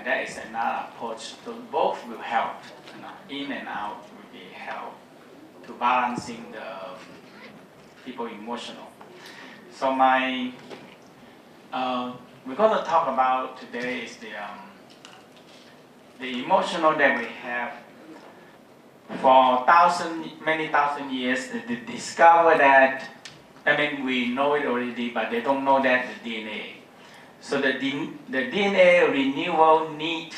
that is another approach. So both will help. In and out will be help to balancing the people emotional. So we're going to talk about today is the emotional that we have for many thousand years. They discover that, we know it already, but they don't know that the DNA. So the DNA renewal need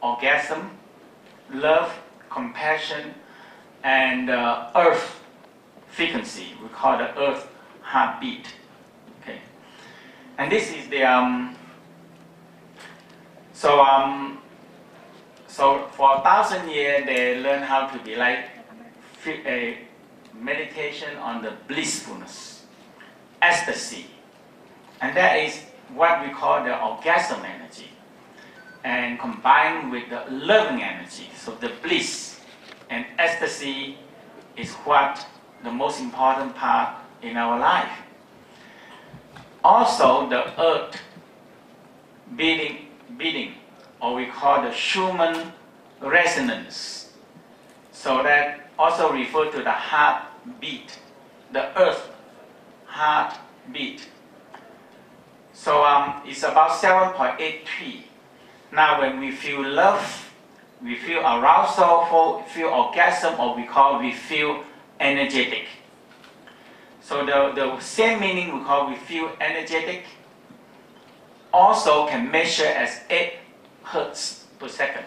orgasm, love, compassion, and earth frequency. We call the earth heartbeat. Okay, and this is the so for 1,000 years they learn how to be like a meditation on the blissfulness, ecstasy, and that is what we call the orgasm energy, and combined with the loving energy. So the bliss and ecstasy is what the most important part in our life. Also the earth beating, or we call the Schumann resonance. So that also refer to the heartbeat, the earth heartbeat. So it's about 7.83. Now when we feel love, we feel arousal, feel orgasm, or we feel energetic. So the same meaning we call we feel energetic also can measure as 8 hertz per second.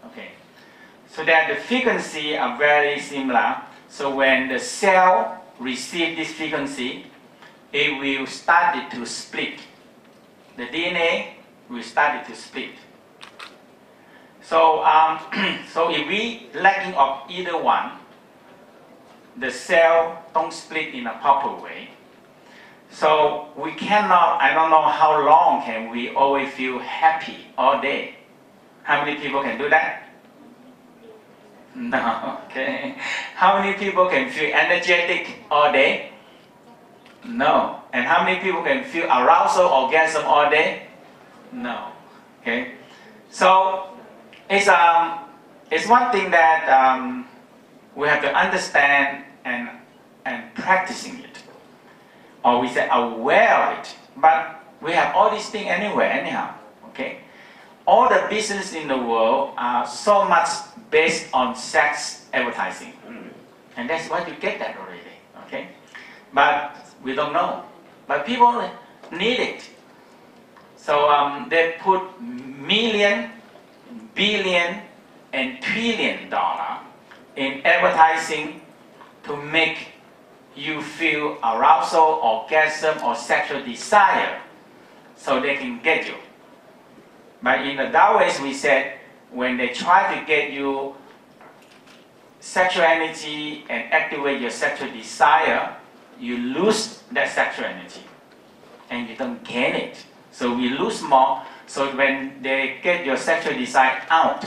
Okay, so that the frequency are very similar. So when the cell receives this frequency, it will start to split. The DNA will start to split. So, so if we lacking of either one, the cell don't split in a proper way. So we cannot, I don't know how long can we always feel happy all day. How many people can do that? No, okay. How many people can feel energetic all day? No. And how many people can feel arousal, orgasm all day? No. Okay. So it's one thing that we have to understand and practicing it, or we say aware of it. But we have all these things anywhere, anyhow. Okay. All the business in the world are so much based on sex advertising, and that's why you get that already. Okay. But we don't know. But people need it. So they put million, billion, and trillion dollar in advertising to make you feel arousal, orgasm, or sexual desire, so they can get you. But in the Taoist, we said when they try to get you sexual energy and activate your sexual desire, you lose that sexual energy and you don't gain it. So we lose more. So when they get your sexual desire out,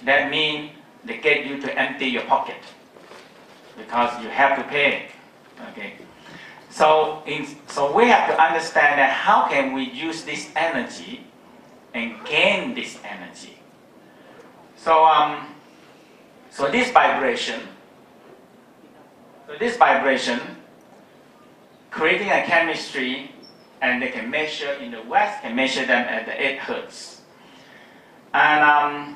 that means they get you to empty your pocket because you have to pay. Okay. So we have to understand that how can we use this energy and gain this energy. So so this vibration creating a chemistry, and they can measure in the West, can measure them at the 8 hertz. And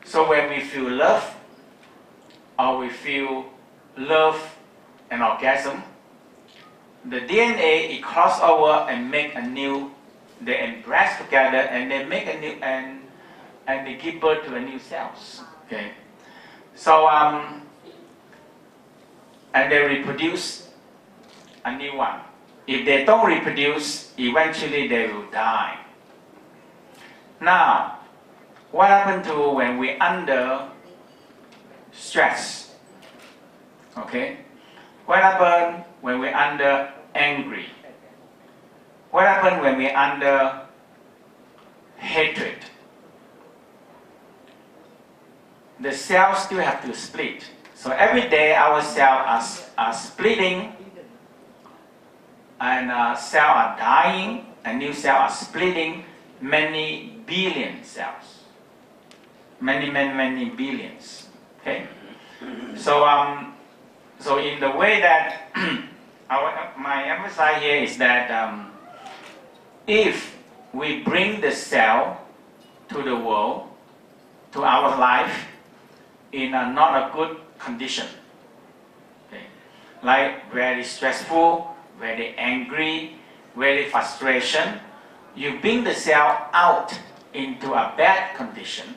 so when we feel love, or we feel love and orgasm, the DNA, it cross over and make a new, they embrace together and they make a new, and they give birth to a new cells. Okay. So and they reproduce a new one. If they don't reproduce, eventually they will die. Now, what happens to when we're under stress? Okay? What happens when we're under angry? What happens when we're under hatred? The cells still have to split. So every day our cells are splitting, and cells are dying, and new cells are splitting many billion cells. Many billions. Okay. So so in the way that my emphasis here is that if we bring the cell to the world, to our life, in a not a good condition, okay, like very stressful, very angry, very frustration, you bring the cell out into a bad condition,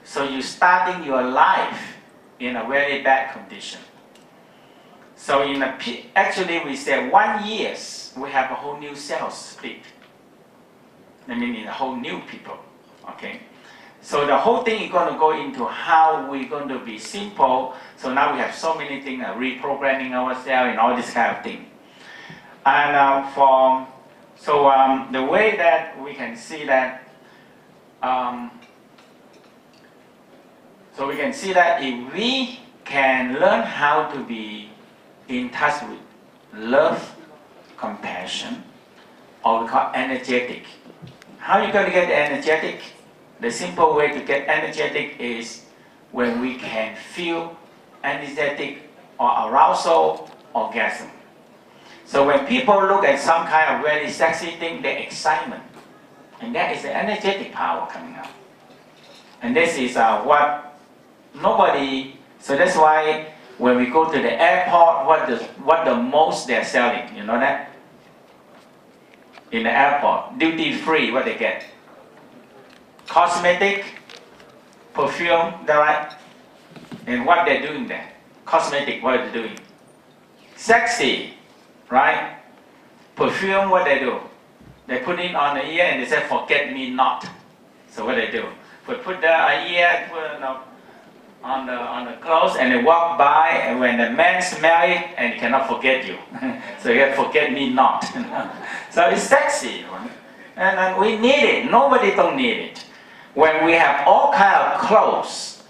so you're starting your life in a very bad condition. So in actually we say 1 year, we have a whole new cell split. I mean in a whole new people, okay? So the whole thing is going to go into how we're going to be simple. So now we have so many things, reprogramming ourselves and all this kind of thing. And the way that we can see that, so we can see that if we can learn how to be in touch with love, compassion, or we call energetic. How are you going to get energetic? The simple way to get energetic is when we can feel energetic or arousal, orgasm. So when people look at some kind of very sexy thing, they're excitement. And that is the energetic power coming out. And this is what nobody, so that's why when we go to the airport, what the most they're selling, you know that? In the airport, duty free, what they get? Cosmetic, perfume, that right? And what they're doing there? Cosmetic, what are they doing? Sexy, right? Perfume, what they do? They put it on the ear and they say, forget me not. So what they do? Put the ear on the clothes and they walk by, and when the man smell it, and he cannot forget you. So you have forget me not. So it's sexy. And we need it. Nobody don't need it. When we have all kind of clothes,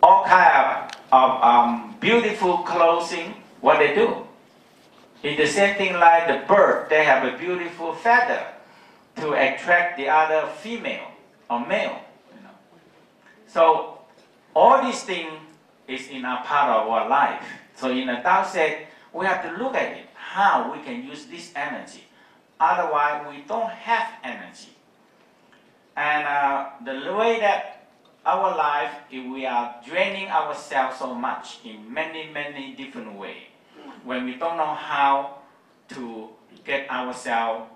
all kind of beautiful clothing, what they do? It's the same thing like the bird. They have a beautiful feather to attract the other female or male. You know. So all these things is in a part of our life. So in a Tao said, we have to look at it, how we can use this energy. Otherwise, we don't have energy. And the way that our life, if we are draining ourselves so much in many different ways, when we don't know how to get ourselves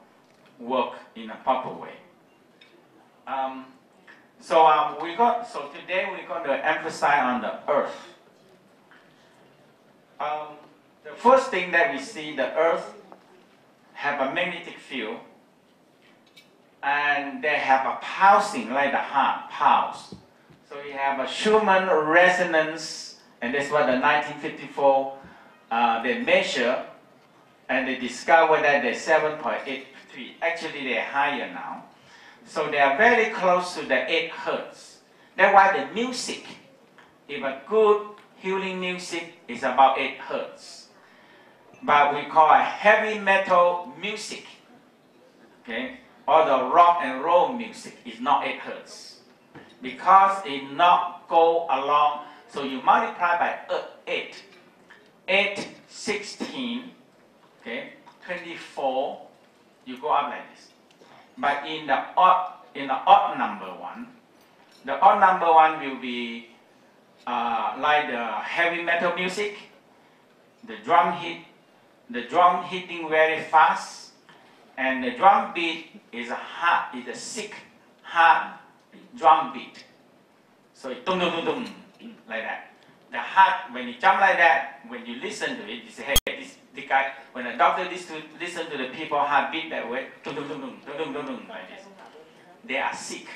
work in a proper way. So today we're going to emphasize on the earth. The first thing that we see, the earth have a magnetic field, and they have a pulsing like the heart pulse. So we have a Schumann resonance, and that's what the 1954 they measure, and they discover that they're 7.83. Actually, they're higher now. So they are very close to the 8 hertz. That's why the music, if a good healing music, is about 8 hertz. But we call it heavy metal music, okay, or the rock and roll music is not 8 hertz. Because it not go along, so you multiply by 8. 8, 16, okay, 24, you go up like this. But in the odd number one, the odd number one will be like the heavy metal music, the drum hitting very fast, and the drum beat is a sick, hard drum beat. So it dum dum dum dum like that. The heart, when you jump like that, when you listen to it, you say, hey, the guy, when a doctor listen to the people heartbeat that way, dum dum dum dum dum dum dum dum like this, they are sick.